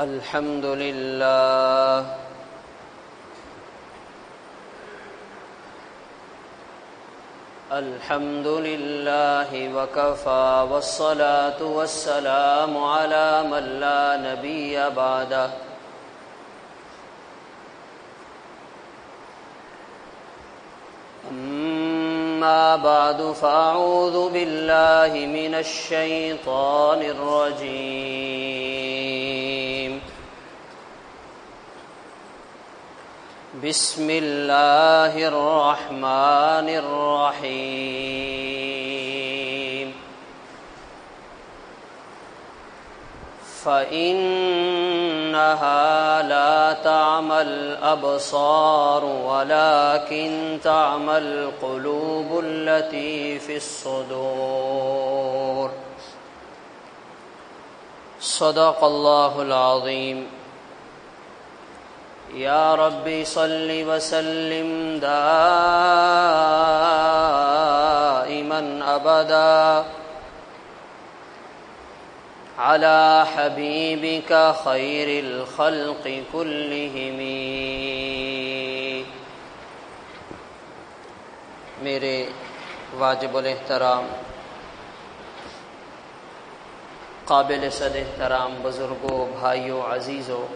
الحمد لله الحمد لله وكفى والصلاة والسلام على من لا نبي بعده أما بعد فأعوذ بالله من الشيطان الرجيم بسم الله الرحمن الرحيم فإنها لا تعمى الأبصار ولكن تعمى القلوب التي في الصدور صدق الله العظيم يا رب صل وسلم دائما أبدا على حبيبك خير الخلق كلهم. میرے واجب الاحترام قابل صد احترام بزرگوں، بھائیوں، عزیزوں،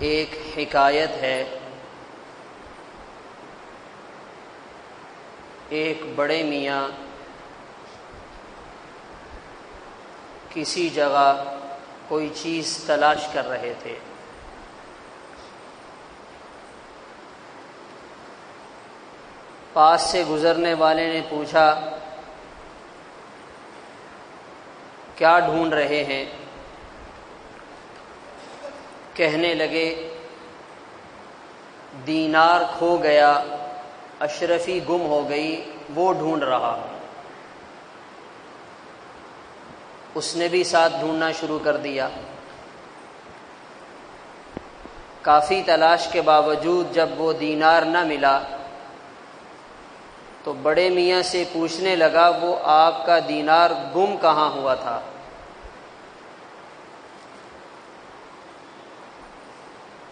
ایک حکایت ہے. ایک بڑے میاں کسی جگہ کوئی چیز تلاش کر رہے تھے. پاس سے گزرنے والے نے پوچھا، کیا ڈھونڈ رہے ہیں؟ کہنے لگے، دینار کھو گیا، اشرفی گم ہو گئی، وہ ڈھونڈ رہا ہوں. اس نے بھی ساتھ ڈھونڈنا شروع کر دیا. کافی تلاش کے باوجود جب وہ دینار نہ ملا تو بڑے میاں سے پوچھنے لگا، وہ آپ کا دینار گم کہاں ہوا تھا؟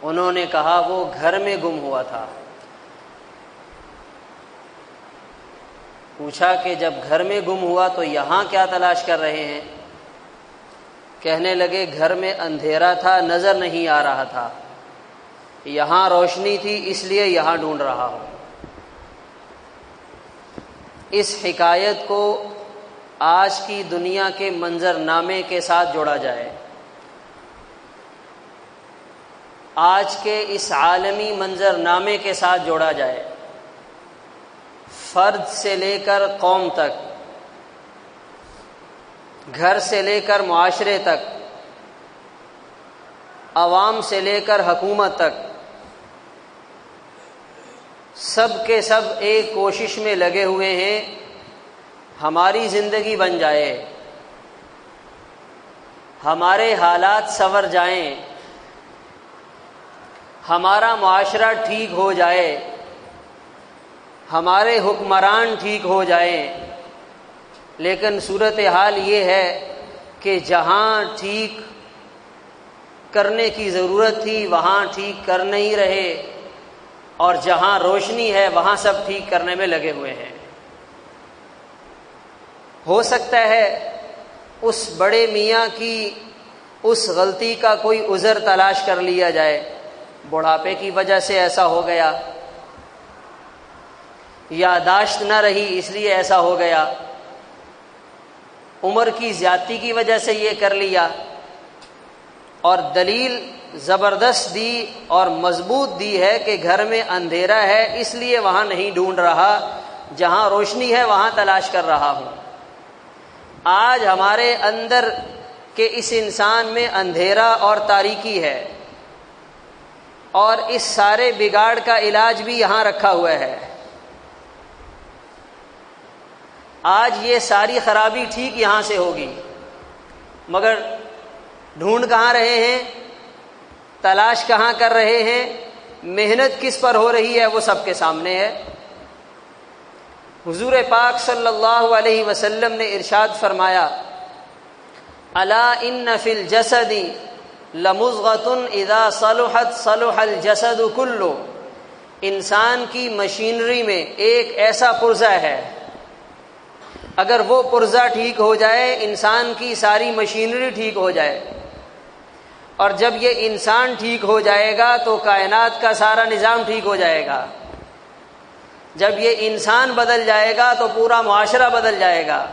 انہوں نے کہا، وہ گھر میں گم ہوا تھا. پوچھا کہ جب گھر میں گم ہوا تو یہاں کیا تلاش کر رہے ہیں؟ کہنے لگے، گھر میں اندھیرا تھا، نظر نہیں آ رہا تھا، یہاں روشنی تھی، اس لیے یہاں ڈھونڈ رہا ہوں. اس حکایت کو آج کی دنیا کے منظرنامے کے ساتھ جوڑا جائے، آج کے اس عالمی منظرنامے کے ساتھ جوڑا جائے، فرد سے لے کر قوم تک، گھر سے لے کر معاشرے تک، عوام سے لے کر حکومت تک، سب کے سب ایک کوشش میں لگے ہوئے ہیں ہماری زندگی بن جائے، ہمارے حالات سنور جائیں، ہمارا معاشرہ ٹھیک ہو جائے، ہمارے حکمران ٹھیک ہو جائیں. لیکن صورتحال یہ ہے کہ جہاں ٹھیک کرنے کی ضرورت تھی وہاں ٹھیک کر نہیں رہے، اور جہاں روشنی ہے وہاں سب ٹھیک کرنے میں لگے ہوئے ہیں. ہو سکتا ہے اس بڑے میاں کی اس غلطی کا کوئی عذر تلاش کر لیا جائے، بڑھاپے کی وجہ سے ایسا ہو گیا، یادداشت نہ رہی اس لیے ایسا ہو گیا، عمر کی زیادتی کی وجہ سے یہ کر لیا، اور دلیل زبردست دی اور مضبوط دی ہے کہ گھر میں اندھیرا ہے اس لیے وہاں نہیں ڈھونڈ رہا، جہاں روشنی ہے وہاں تلاش کر رہا ہوں. آج ہمارے اندر کے اس انسان میں اندھیرا اور تاریکی ہے، اور اس سارے بگاڑ کا علاج بھی یہاں رکھا ہوا ہے. آج یہ ساری خرابی ٹھیک یہاں سے ہوگی، مگر ڈھونڈ کہاں رہے ہیں، تلاش کہاں کر رہے ہیں، محنت کس پر ہو رہی ہے، وہ سب کے سامنے ہے. حضور پاک صلی اللہ علیہ وسلم نے ارشاد فرمایا، الا ان فی الجسد لمضغۃ اذا صلحت صلح الجسد کلہ، انسان کی مشینری میں ایک ایسا پرزہ ہے، اگر وہ پرزہ ٹھیک ہو جائے انسان کی ساری مشینری ٹھیک ہو جائے، اور جب یہ انسان ٹھیک ہو جائے گا تو کائنات کا سارا نظام ٹھیک ہو جائے گا، جب یہ انسان بدل جائے گا تو پورا معاشرہ بدل جائے گا،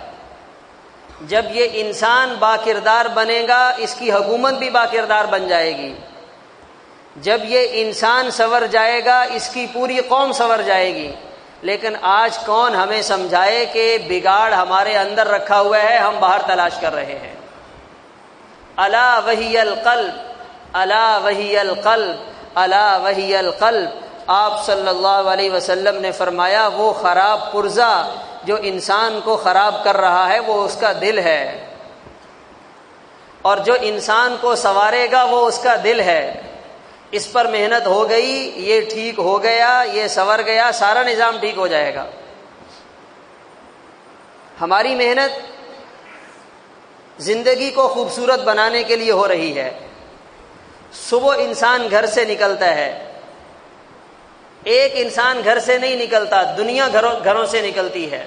جب یہ انسان باکردار بنے گا اس کی حکومت بھی باکردار بن جائے گی، جب یہ انسان سنور جائے گا اس کی پوری قوم سنور جائے گی۔ لیکن آج کون ہمیں سمجھائے کہ بگاڑ ہمارے اندر رکھا ہوا ہے، ہم باہر تلاش کر رہے ہیں۔ الا وہی القلب، الا وہی القلب، الا وہی القلب، آپ صلی اللہ علیہ وسلم نے فرمایا وہ خراب پرزہ جو انسان کو خراب کر رہا ہے وہ اس کا دل ہے، اور جو انسان کو سنوارے گا وہ اس کا دل ہے۔ اس پر محنت ہو گئی، یہ ٹھیک ہو گیا، یہ سنور گیا، سارا نظام ٹھیک ہو جائے گا۔ ہماری محنت زندگی کو خوبصورت بنانے کے لیے ہو رہی ہے۔ صبح انسان گھر سے نکلتا ہے، ایک انسان گھر سے نہیں نکلتا، دنیا گھروں سے نکلتی ہے،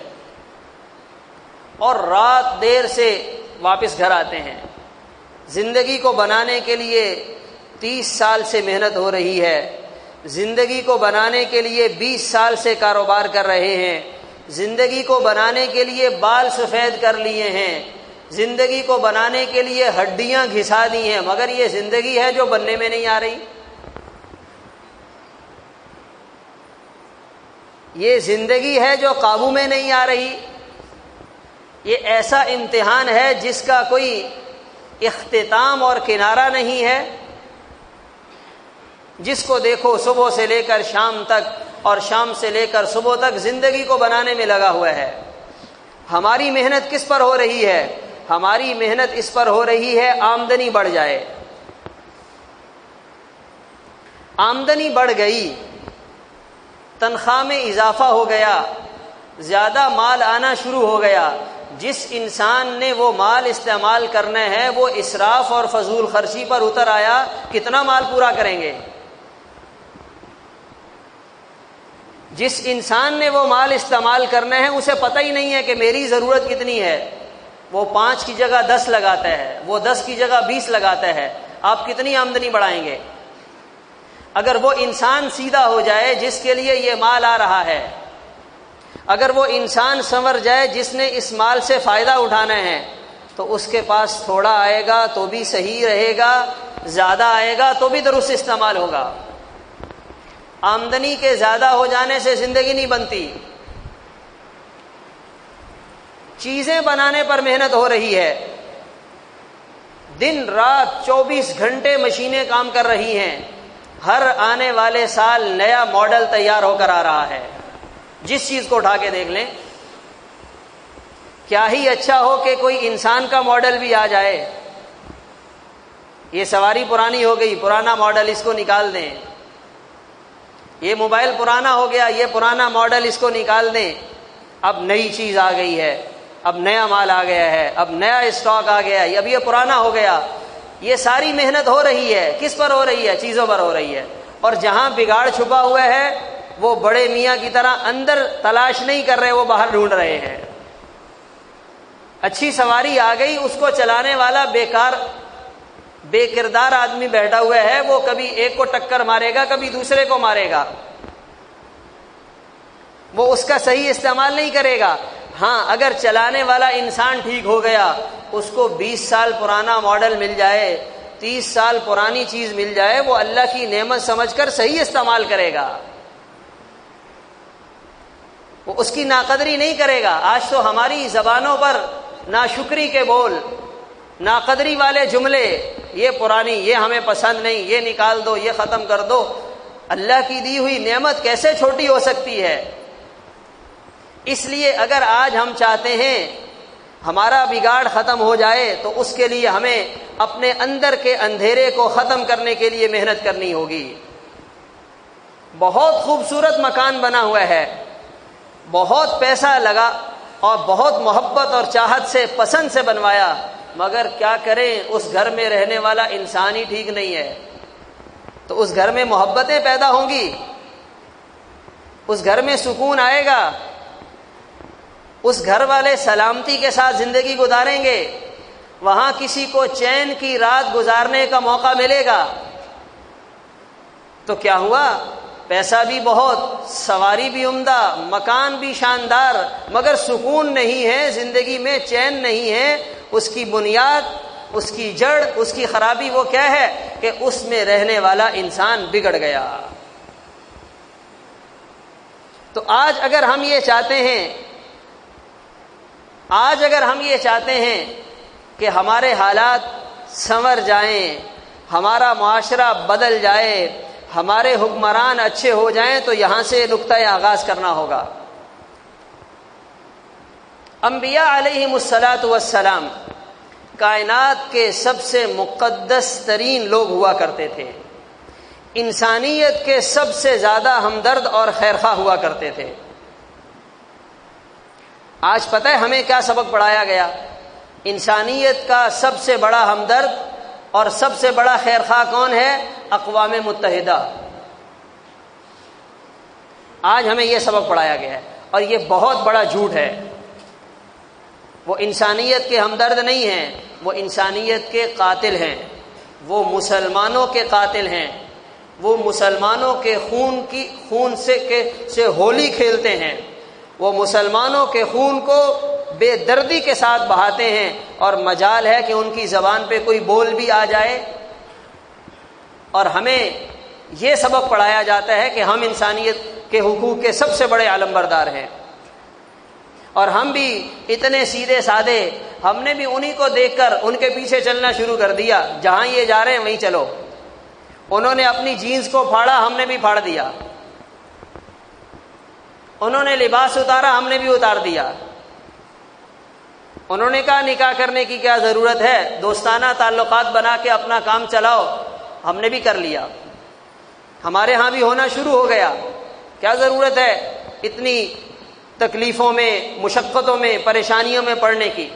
اور رات دیر سے واپس گھر آتے ہیں۔ زندگی کو بنانے کے لیے 30 سال سے محنت ہو رہی ہے، زندگی کو بنانے کے لیے 20 سال سے کاروبار کر رہے ہیں، زندگی کو بنانے کے لیے بال سفید کر لیے ہیں، زندگی کو بنانے کے لیے ہڈیاں گھسا دی ہیں، مگر یہ زندگی ہے جو بننے میں نہیں آ رہی۔ یہ زندگی ہے جو قابو میں نہیں آ رہی۔ یہ ایسا امتحان ہے جس کا کوئی اختتام اور کنارہ نہیں ہے، جس کو دیکھو صبح سے لے کر شام تک اور شام سے لے کر صبح تک زندگی کو بنانے میں لگا ہوا ہے۔ ہماری محنت کس پر ہو رہی ہے؟ ہماری محنت اس پر ہو رہی ہے آمدنی بڑھ جائے۔ آمدنی بڑھ گئی، تنخواہ میں اضافہ ہو گیا، زیادہ مال آنا شروع ہو گیا، جس انسان نے وہ مال استعمال کرنا ہے وہ اسراف اور فضول خرچی پر اتر آیا، کتنا مال پورا کریں گے؟ جس انسان نے وہ مال استعمال کرنا ہے اسے پتہ ہی نہیں ہے کہ میری ضرورت کتنی ہے، وہ 5 کی جگہ 10 لگاتا ہے، وہ 10 کی جگہ 20 لگاتا ہے، آپ کتنی آمدنی بڑھائیں گے؟ اگر وہ انسان سیدھا ہو جائے جس کے لیے یہ مال آ رہا ہے، اگر وہ انسان سنور جائے جس نے اس مال سے فائدہ اٹھانا ہے، تو اس کے پاس تھوڑا آئے گا تو بھی صحیح رہے گا، زیادہ آئے گا تو بھی درست استعمال ہوگا۔ آمدنی کے زیادہ ہو جانے سے زندگی نہیں بنتی۔ چیزیں بنانے پر محنت ہو رہی ہے، دن رات 24 گھنٹے مشینیں کام کر رہی ہیں، ہر آنے والے سال نیا ماڈل تیار ہو کر آ رہا ہے۔ جس چیز کو اٹھا کے دیکھ لیں، کیا ہی اچھا ہو کہ کوئی انسان کا ماڈل بھی آ جائے۔ یہ سواری پرانی ہو گئی، پرانا ماڈل اس کو نکال دیں، یہ موبائل پرانا ہو گیا، یہ پرانا ماڈل اس کو نکال دیں، اب نئی چیز آ گئی ہے، اب نیا مال آ گیا ہے، اب نیا اسٹاک آ گیا ہے، اب یہ پرانا ہو گیا۔ یہ ساری محنت ہو رہی ہے، کس پر ہو رہی ہے؟ چیزوں پر ہو رہی ہے۔ اور جہاں بگاڑ چھپا ہوا ہے وہ بڑے میاں کی طرح اندر تلاش نہیں کر رہے، وہ باہر ڈھونڈ رہے ہیں۔ اچھی سواری آ گئی، اس کو چلانے والا بیکار بے کردار آدمی بیٹھا ہوا ہے، وہ کبھی ایک کو ٹکر مارے گا، کبھی دوسرے کو مارے گا، وہ اس کا صحیح استعمال نہیں کرے گا۔ ہاں اگر چلانے والا انسان ٹھیک ہو گیا، اس کو 20 سال پرانا ماڈل مل جائے، 30 سال پرانی چیز مل جائے، وہ اللہ کی نعمت سمجھ کر صحیح استعمال کرے گا، وہ اس کی ناقدری نہیں کرے گا۔ آج تو ہماری زبانوں پر ناشکری کے بول، ناقدری والے جملے، یہ پرانی، یہ ہمیں پسند نہیں، یہ نکال دو، یہ ختم کر دو۔ اللہ کی دی ہوئی نعمت کیسے چھوٹی ہو سکتی ہے؟ اس لیے اگر آج ہم چاہتے ہیں ہمارا بگاڑ ختم ہو جائے تو اس کے لیے ہمیں اپنے اندر کے اندھیرے کو ختم کرنے کے لیے محنت کرنی ہوگی۔ بہت خوبصورت مکان بنا ہوا ہے، بہت پیسہ لگا اور بہت محبت اور چاہت سے، پسند سے بنوایا، مگر کیا کریں اس گھر میں رہنے والا انسان ہی ٹھیک نہیں ہے. تو اس گھر میں محبتیں پیدا ہوں گی, اس گھر میں سکون آئے گا, اس گھر والے سلامتی کے ساتھ زندگی گزاریں گے, وہاں کسی کو چین کی رات گزارنے کا موقع ملے گا. تو کیا ہوا؟ پیسہ بھی بہت, سواری بھی عمدہ, مکان بھی شاندار, مگر سکون نہیں ہے زندگی میں, چین نہیں ہے. اس کی بنیاد, اس کی جڑ, اس کی خرابی وہ کیا ہے کہ اس میں رہنے والا انسان بگڑ گیا. تو آج اگر ہم یہ چاہتے ہیں کہ ہمارے حالات سنور جائیں, ہمارا معاشرہ بدل جائے, ہمارے حکمران اچھے ہو جائیں, تو یہاں سے نقطۂ آغاز کرنا ہوگا. انبیاء علیہم الصلاۃ والسلام کائنات کے سب سے مقدس ترین لوگ ہوا کرتے تھے, انسانیت کے سب سے زیادہ ہمدرد اور خیرخواہ ہوا کرتے تھے. آج پتہ ہے ہمیں کیا سبق پڑھایا گیا؟ انسانیت کا سب سے بڑا ہمدرد اور سب سے بڑا خیرخواہ کون ہے؟ اقوام متحدہ. آج ہمیں یہ سبق پڑھایا گیا ہے, اور یہ بہت بڑا جھوٹ ہے. وہ انسانیت کے ہمدرد نہیں ہیں, وہ انسانیت کے قاتل ہیں, وہ مسلمانوں کے قاتل ہیں, وہ مسلمانوں کے خون سے ہولی کھیلتے ہیں, وہ مسلمانوں کے خون کو بے دردی کے ساتھ بہاتے ہیں, اور مجال ہے کہ ان کی زبان پہ کوئی بول بھی آ جائے. اور ہمیں یہ سبق پڑھایا جاتا ہے کہ ہم انسانیت کے حقوق کے سب سے بڑے علمبردار ہیں, اور ہم بھی اتنے سیدھے سادے, ہم نے بھی انہی کو دیکھ کر ان کے پیچھے چلنا شروع کر دیا. جہاں یہ جا رہے ہیں وہیں چلو. انہوں نے اپنی جینز کو پھاڑا, ہم نے بھی پھاڑ دیا. انہوں نے لباس اتارا, ہم نے بھی اتار دیا. انہوں نے کہا نکاح کرنے کی کیا ضرورت ہے, دوستانہ تعلقات بنا کے اپنا کام چلاؤ, ہم نے بھی کر لیا. ہمارے ہاں بھی ہونا شروع ہو گیا. کیا ضرورت ہے اتنی تکلیفوں میں, مشقتوں میں, پریشانیوں میں پڑنے کی؟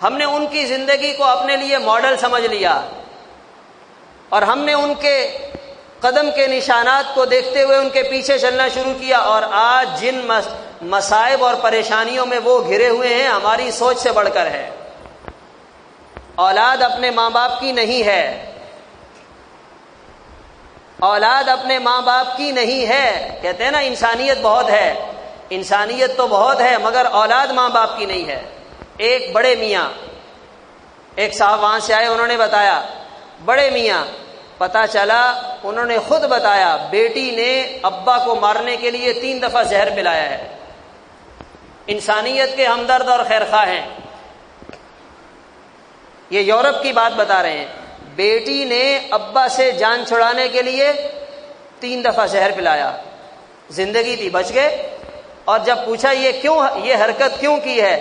ہم نے ان کی زندگی کو اپنے لیے ماڈل سمجھ لیا, اور ہم نے ان کے قدم کے نشانات کو دیکھتے ہوئے ان کے پیچھے چلنا شروع کیا. اور آج جن مصائب اور پریشانیوں میں وہ گھرے ہوئے ہیں, ہماری سوچ سے بڑھ کر ہے. اولاد اپنے ماں باپ کی نہیں ہے, اولاد اپنے ماں باپ کی نہیں ہے. کہتے ہیں نا انسانیت بہت ہے, انسانیت تو بہت ہے, مگر اولاد ماں باپ کی نہیں ہے. ایک بڑے میاں, ایک صاحب وہاں سے آئے, انہوں نے بتایا, بڑے میاں پتا چلا, انہوں نے خود بتایا, بیٹی نے ابا کو مارنے کے لیے 3 دفعہ زہر پلایا ہے. انسانیت کے ہمدرد اور خیرخواہ ہیں. یہ یورپ کی بات بتا رہے ہیں. بیٹی نے ابا سے جان چھڑانے کے لیے 3 دفعہ زہر پلایا, زندگی تھی, بچ گئے. اور جب پوچھا یہ حرکت کیوں کی ہے,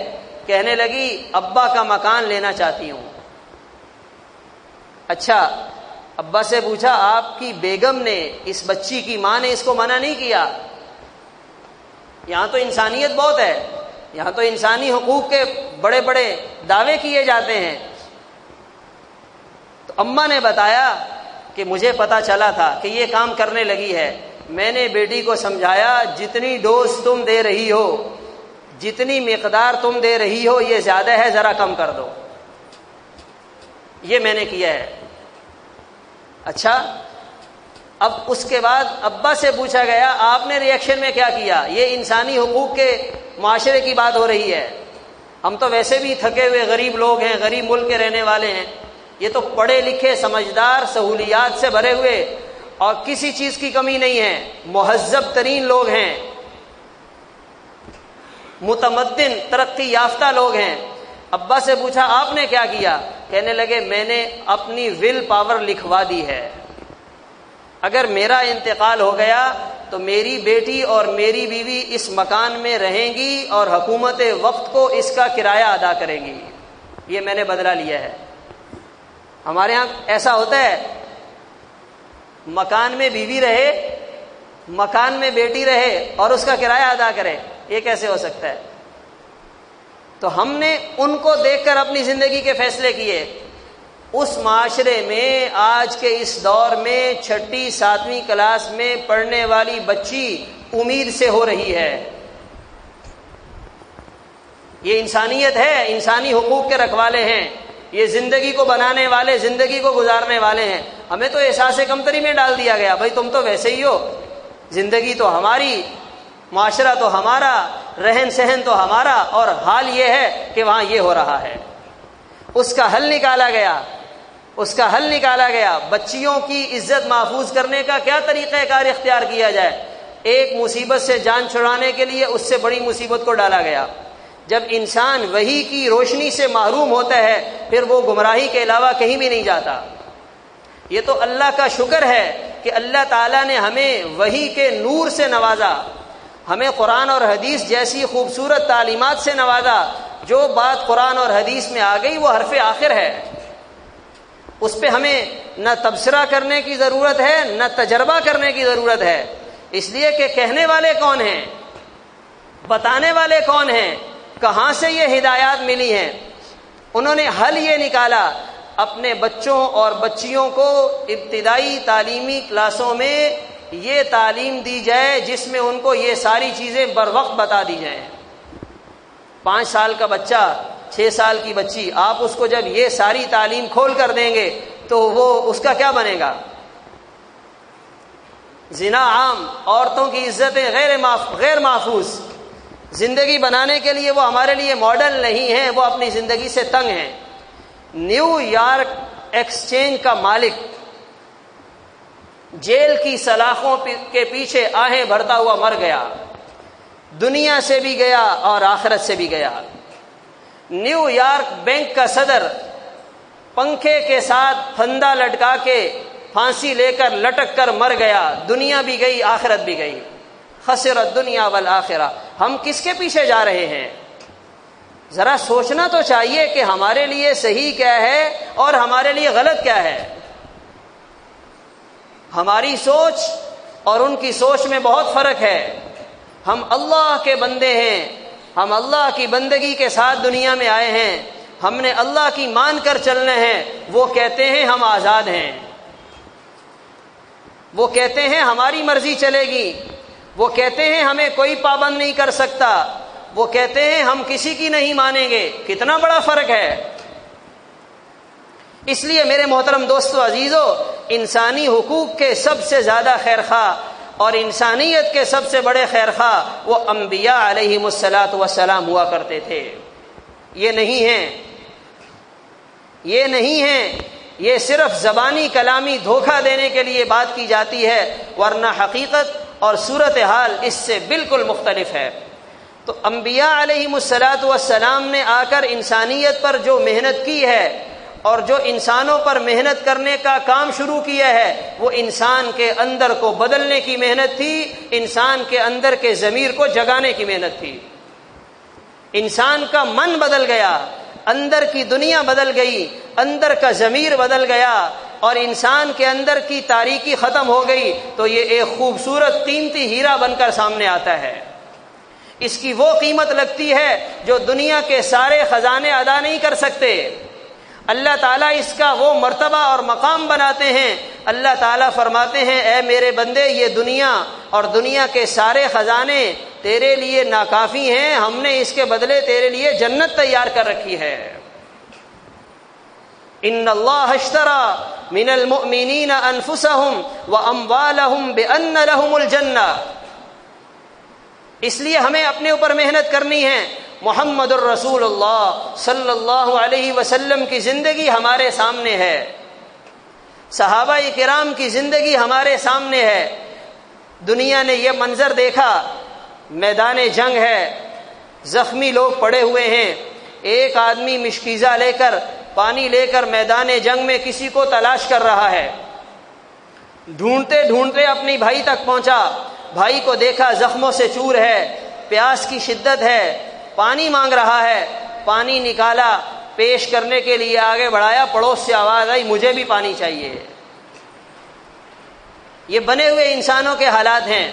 کہنے لگی ابا کا مکان لینا چاہتی ہوں. اچھا, ابا سے پوچھا آپ کی بیگم نے, اس بچی کی ماں نے اس کو منع نہیں کیا؟ یہاں تو انسانیت بہت ہے, یہاں تو انسانی حقوق کے بڑے بڑے دعوے کیے جاتے ہیں. تو اماں نے بتایا کہ مجھے پتا چلا تھا کہ یہ کام کرنے لگی ہے. میں نے بیٹی کو سمجھایا, جتنی ڈوز تم دے رہی ہو, جتنی مقدار تم دے رہی ہو, یہ زیادہ ہے, ذرا کم کر دو. یہ میں نے کیا ہے. اچھا, اب اس کے بعد ابا سے پوچھا گیا آپ نے ریئیکشن میں کیا کیا؟ یہ انسانی حقوق کے معاشرے کی بات ہو رہی ہے. ہم تو ویسے بھی تھکے ہوئے غریب لوگ ہیں, غریب ملک کے رہنے والے ہیں. یہ تو پڑھے لکھے, سمجھدار, سہولیات سے بھرے ہوئے, اور کسی چیز کی کمی نہیں ہے, مہذب ترین لوگ ہیں, متمدن, ترقی یافتہ لوگ ہیں. ابا سے پوچھا آپ نے کیا کیا؟ کہنے لگے میں نے اپنی ول پاور لکھوا دی ہے. اگر میرا انتقال ہو گیا تو میری بیٹی اور میری بیوی اس مکان میں رہیں گی, اور حکومت وقت کو اس کا کرایہ ادا کریں گی. یہ میں نے بدلہ لیا ہے. ہمارے ہاں ایسا ہوتا ہے, مکان میں بیوی رہے, مکان میں بیٹی رہے, اور اس کا کرایہ ادا کرے. یہ کیسے ہو سکتا ہے؟ تو ہم نے ان کو دیکھ کر اپنی زندگی کے فیصلے کیے۔ اس معاشرے میں آج کے اس دور میں 6ٹھی 7ویں کلاس میں پڑھنے والی بچی امید سے ہو رہی ہے۔ یہ انسانیت ہے، انسانی حقوق کے رکھوالے ہیں، یہ زندگی کو بنانے والے، زندگی کو گزارنے والے ہیں۔ ہمیں تو احساس کمتری میں ڈال دیا گیا، بھائی تم تو ویسے ہی ہو، زندگی تو ہماری، معاشرہ تو ہمارا، رہن سہن تو ہمارا، اور حال یہ ہے کہ وہاں یہ ہو رہا ہے۔ اس کا حل نکالا گیا، بچیوں کی عزت محفوظ کرنے کا کیا طریقہ کار اختیار کیا جائے۔ ایک مصیبت سے جان چھڑانے کے لیے اس سے بڑی مصیبت کو ڈالا گیا۔ جب انسان وحی کی روشنی سے محروم ہوتا ہے پھر وہ گمراہی کے علاوہ کہیں بھی نہیں جاتا۔ یہ تو اللہ کا شکر ہے کہ اللہ تعالیٰ نے ہمیں وحی کے نور سے نوازا، ہمیں قرآن اور حدیث جیسی خوبصورت تعلیمات سے نوازا۔ جو بات قرآن اور حدیث میں آ گئی وہ حرف آخر ہے، اس پہ ہمیں نہ تبصرہ کرنے کی ضرورت ہے نہ تجربہ کرنے کی ضرورت ہے، اس لیے کہ کہنے والے کون ہیں، بتانے والے کون ہیں، کہاں سے یہ ہدایات ملی ہیں۔ انہوں نے حل یہ نکالا، اپنے بچوں اور بچیوں کو ابتدائی تعلیمی کلاسوں میں یہ تعلیم دی جائے جس میں ان کو یہ ساری چیزیں بر وقت بتا دی جائیں۔ 5 سال کا بچہ، 6 سال کی بچی، آپ اس کو جب یہ ساری تعلیم کھول کر دیں گے تو وہ اس کا کیا بنے گا؟ زنا عام، عورتوں کی عزتیں غیر محفوظ، زندگی بنانے کے لیے وہ ہمارے لیے ماڈل نہیں ہیں، وہ اپنی زندگی سے تنگ ہیں۔ نیو یارک ایکسچینج کا مالک جیل کی سلاخوں کے پیچھے آہیں بھرتا ہوا مر گیا، دنیا سے بھی گیا اور آخرت سے بھی گیا۔ نیو یارک بینک کا صدر پنکھے کے ساتھ پھندا لٹکا کے پھانسی لے کر لٹک کر مر گیا، دنیا بھی گئی آخرت بھی گئی۔ خسرت دنیا والآخرہ۔ ہم کس کے پیچھے جا رہے ہیں؟ ذرا سوچنا تو چاہیے کہ ہمارے لیے صحیح کیا ہے اور ہمارے لیے غلط کیا ہے۔ ہماری سوچ اور ان کی سوچ میں بہت فرق ہے۔ ہم اللہ کے بندے ہیں، ہم اللہ کی بندگی کے ساتھ دنیا میں آئے ہیں، ہم نے اللہ کی مان کر چلنا ہے۔ وہ کہتے ہیں ہم آزاد ہیں، وہ کہتے ہیں ہماری مرضی چلے گی، وہ کہتے ہیں ہمیں کوئی پابند نہیں کر سکتا، وہ کہتے ہیں ہم کسی کی نہیں مانیں گے۔ کتنا بڑا فرق ہے۔ اس لیے میرے محترم دوستو عزیزو، انسانی حقوق کے سب سے زیادہ خیرخواہ اور انسانیت کے سب سے بڑے خیرخواہ وہ انبیاء علیہم الصلاۃ والسلام ہوا کرتے تھے۔ یہ نہیں ہیں، یہ صرف زبانی کلامی دھوکہ دینے کے لیے بات کی جاتی ہے، ورنہ حقیقت اور صورتحال اس سے بالکل مختلف ہے۔ تو انبیاء علیہم الصلاۃ والسلام نے آ کر انسانیت پر جو محنت کی ہے اور جو انسانوں پر محنت کرنے کا کام شروع کیا ہے وہ انسان کے اندر کو بدلنے کی محنت تھی، انسان کے اندر کے ضمیر کو جگانے کی محنت تھی۔ انسان کا من بدل گیا، اندر کی دنیا بدل گئی، اندر کا ضمیر بدل گیا اور انسان کے اندر کی تاریکی ختم ہو گئی تو یہ ایک خوبصورت قیمتی ہیرا بن کر سامنے آتا ہے۔ اس کی وہ قیمت لگتی ہے جو دنیا کے سارے خزانے ادا نہیں کر سکتے۔ اللہ تعالیٰ اس کا وہ مرتبہ اور مقام بناتے ہیں۔ اللہ تعالیٰ فرماتے ہیں اے میرے بندے، یہ دنیا اور دنیا کے سارے خزانے تیرے لیے ناکافی ہیں، ہم نے اس کے بدلے تیرے لیے جنت تیار کر رکھی ہے۔ ان اللہ اشتری من المؤمنین انفسهم واموالهم بان لهم الجنہ۔ اس لیے ہمیں اپنے اوپر محنت کرنی ہے۔ محمد الرسول اللہ صلی اللہ علیہ وسلم کی زندگی ہمارے سامنے ہے، صحابہ کرام کی زندگی ہمارے سامنے ہے۔ دنیا نے یہ منظر دیکھا، میدان جنگ ہے، زخمی لوگ پڑے ہوئے ہیں، ایک آدمی مشکیزہ لے کر، پانی لے کر میدان جنگ میں کسی کو تلاش کر رہا ہے۔ ڈھونڈتے ڈھونڈتے اپنی بھائی تک پہنچا، بھائی کو دیکھا زخموں سے چور ہے، پیاس کی شدت ہے، پانی مانگ رہا ہے، پانی نکالا، پیش کرنے کے لیے آگے بڑھایا، پڑوس سے آواز آئی مجھے بھی پانی چاہیے۔ یہ بنے ہوئے انسانوں کے حالات ہیں۔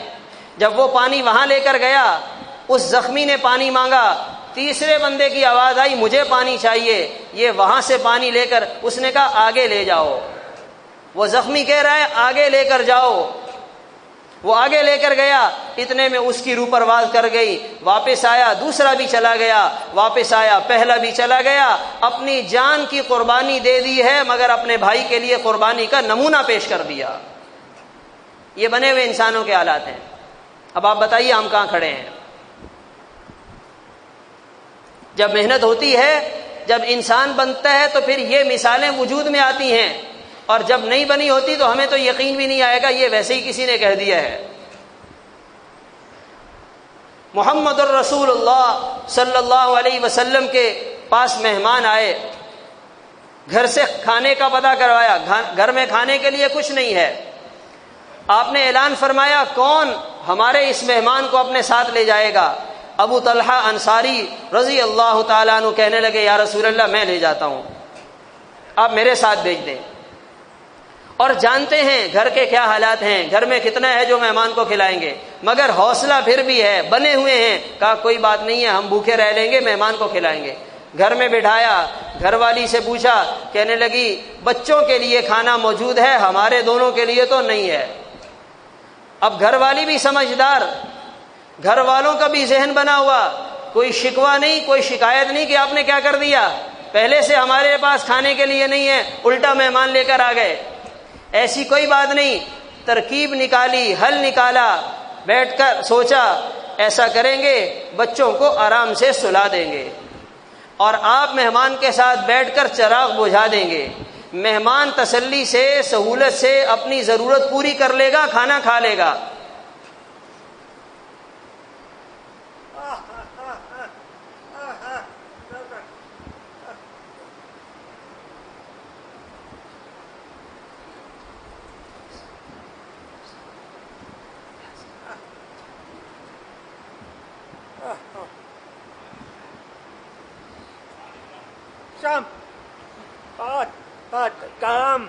جب وہ پانی وہاں لے کر گیا، اس زخمی نے پانی مانگا، تیسرے بندے کی آواز آئی مجھے پانی چاہیے، یہ وہاں سے پانی لے کر اس نے کہا آگے لے جاؤ، وہ زخمی کہہ رہا ہے آگے لے کر جاؤ، وہ آگے لے کر گیا، اتنے میں اس کی روح پرواز کر گئی، واپس آیا، دوسرا بھی چلا گیا، واپس آیا، پہلا بھی چلا گیا، اپنی جان کی قربانی دے دی ہے مگر اپنے بھائی کے لیے قربانی کا نمونہ پیش کر دیا۔ یہ بنے ہوئے انسانوں کے حالات ہیں۔ اب آپ بتائیے ہم کہاں کھڑے ہیں؟ جب محنت ہوتی ہے، جب انسان بنتا ہے تو پھر یہ مثالیں وجود میں آتی ہیں، اور جب نہیں بنی ہوتی تو ہمیں تو یقین بھی نہیں آئے گا یہ ویسے ہی کسی نے کہہ دیا ہے۔ محمد الرسول اللہ صلی اللہ علیہ وسلم کے پاس مہمان آئے، گھر سے کھانے کا پتہ کروایا، گھر میں کھانے کے لیے کچھ نہیں ہے، آپ نے اعلان فرمایا کون ہمارے اس مہمان کو اپنے ساتھ لے جائے گا؟ ابو طلحہ انصاری رضی اللہ تعالیٰ عنہ کہنے لگے یا رسول اللہ میں لے جاتا ہوں، آپ میرے ساتھ بھیج دیں۔ اور جانتے ہیں گھر کے کیا حالات ہیں، گھر میں کتنا ہے جو مہمان کو کھلائیں گے، مگر حوصلہ پھر بھی ہے، بنے ہوئے ہیں، کہا کوئی بات نہیں ہے ہم بھوکے رہ لیں گے، مہمان کو کھلائیں گے۔ گھر میں بٹھایا، گھر والی سے پوچھا، کہنے لگی بچوں کے لیے کھانا موجود ہے، ہمارے دونوں کے لیے تو نہیں ہے۔ اب گھر والی بھی سمجھدار، گھر والوں کا بھی ذہن بنا ہوا، کوئی شکوہ نہیں، کوئی شکایت نہیں کہ آپ نے کیا کر دیا، پہلے سے ہمارے پاس کھانے کے لیے نہیں ہے، الٹا مہمان لے کر آ گئے۔ ایسی کوئی بات نہیں، ترکیب نکالی، حل نکالا، بیٹھ کر سوچا ایسا کریں گے بچوں کو آرام سے سلا دیں گے اور آپ مہمان کے ساتھ بیٹھ کر چراغ بجھا دیں گے، مہمان تسلی سے سہولت سے اپنی ضرورت پوری کر لے گا، کھانا کھا لے گا۔ کام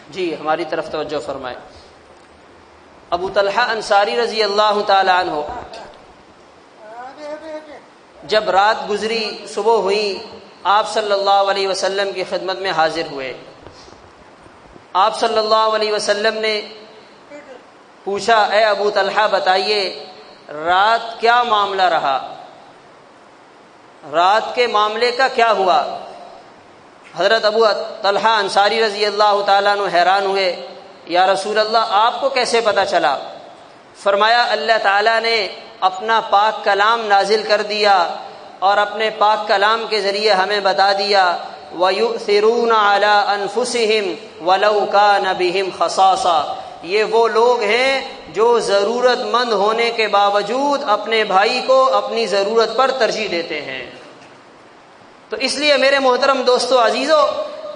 جی ہماری طرف توجہ فرمائے۔ ابو طلحہ انصاری رضی اللہ تعالی عنہ جب رات گزری، صبح ہوئی، آپ صلی اللہ علیہ وسلم کی خدمت میں حاضر ہوئے۔ آپ صلی اللہ علیہ وسلم نے پوچھا اے ابو طلحہ بتائیے رات کیا معاملہ رہا، رات کے معاملے کا کیا ہوا؟ حضرت ابو طلحہ انصاری رضی اللہ تعالیٰ عنہ حیران ہوئے، یا رسول اللہ آپ کو کیسے پتہ چلا؟ فرمایا اللہ تعالیٰ نے اپنا پاک کلام نازل کر دیا اور اپنے پاک کلام کے ذریعے ہمیں بتا دیا وَيُؤْثِرُونَ عَلَىٰ أَنفُسِهِمْ وَلَوْ كَانَ بِهِمْ خَصَاصَةٌ، یہ وہ لوگ ہیں جو ضرورت مند ہونے کے باوجود اپنے بھائی کو اپنی ضرورت پر ترجیح دیتے ہیں۔ تو اس لیے میرے محترم دوستو عزیزو،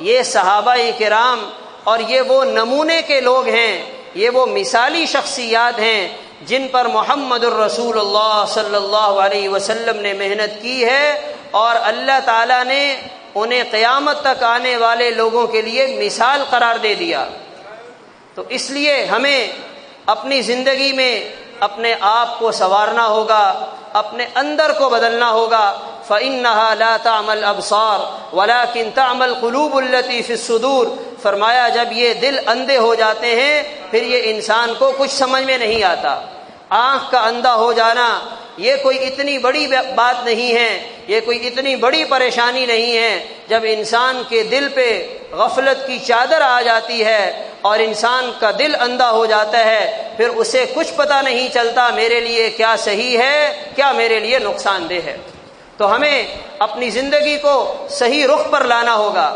یہ صحابہ کرام اور یہ وہ نمونے کے لوگ ہیں، یہ وہ مثالی شخصیات ہیں جن پر محمد الرسول اللہ صلی اللہ علیہ وسلم نے محنت کی ہے، اور اللہ تعالیٰ نے انہیں قیامت تک آنے والے لوگوں کے لیے مثال قرار دے دیا۔ تو اس لیے ہمیں اپنی زندگی میں اپنے آپ کو سنوارنا ہوگا، اپنے اندر کو بدلنا ہوگا۔ فَإِنَّهَا لَا تَعْمَى الْأَبْصَارُ وَلَكِنْ تَعْمَى الْقُلُوبُ الَّتِي فِي الصُّدُورِ، فرمایا جب یہ دل اندھے ہو جاتے ہیں پھر یہ انسان کو کچھ سمجھ میں نہیں آتا۔ آنکھ کا اندھا ہو جانا یہ کوئی اتنی بڑی بات نہیں ہے، یہ کوئی اتنی بڑی پریشانی نہیں ہے۔ جب انسان کے دل پہ غفلت کی چادر آ جاتی ہے اور انسان کا دل اندھا ہو جاتا ہے پھر اسے کچھ پتہ نہیں چلتا میرے لیے کیا صحیح ہے، کیا میرے لیے نقصان دہ ہے۔ تو ہمیں اپنی زندگی کو صحیح رخ پر لانا ہوگا،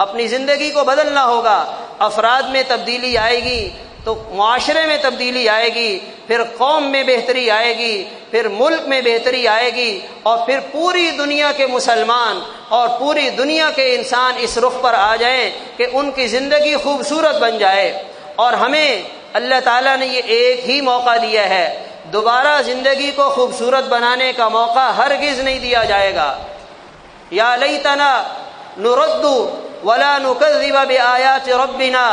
اپنی زندگی کو بدلنا ہوگا۔ افراد میں تبدیلی آئے گی تو معاشرے میں تبدیلی آئے گی، پھر قوم میں بہتری آئے گی، پھر ملک میں بہتری آئے گی، اور پھر پوری دنیا کے مسلمان اور پوری دنیا کے انسان اس رخ پر آ جائیں کہ ان کی زندگی خوبصورت بن جائے۔ اور ہمیں اللہ تعالیٰ نے یہ ایک ہی موقع دیا ہے، دوبارہ زندگی کو خوبصورت بنانے کا موقع ہرگز نہیں دیا جائے گا۔ یا لیتنا نرد ولا نکذب بآیات ربنا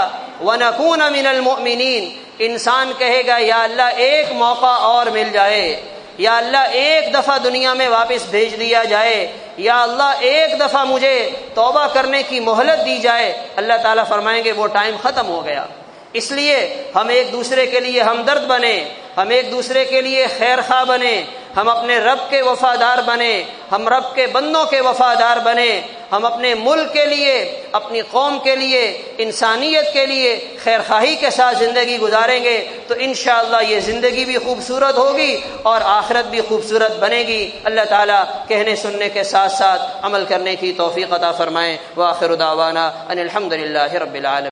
وَنَكُونَ مِنَ الْمُؤْمِنِينَ۔ انسان کہے گا یا اللہ ایک موقع اور مل جائے، یا اللہ ایک دفعہ دنیا میں واپس بھیج دیا جائے، یا اللہ ایک دفعہ مجھے توبہ کرنے کی مہلت دی جائے، اللہ تعالیٰ فرمائیں گے وہ ٹائم ختم ہو گیا۔ اس لیے ہم ایک دوسرے کے لیے ہمدرد بنیں، ہم ایک دوسرے کے لیے خیر خواہ بنیں، ہم اپنے رب کے وفادار بنیں، ہم رب کے بندوں کے وفادار بنیں، ہم اپنے ملک کے لیے، اپنی قوم کے لیے، انسانیت کے لیے خیر خواہی کے ساتھ زندگی گزاریں گے تو انشاءاللہ یہ زندگی بھی خوبصورت ہوگی اور آخرت بھی خوبصورت بنے گی۔ اللہ تعالیٰ کہنے سننے کے ساتھ ساتھ عمل کرنے کی توفیق عطا فرمائیں۔ وآخر دعوانا ان الحمد للہ رب العالمین۔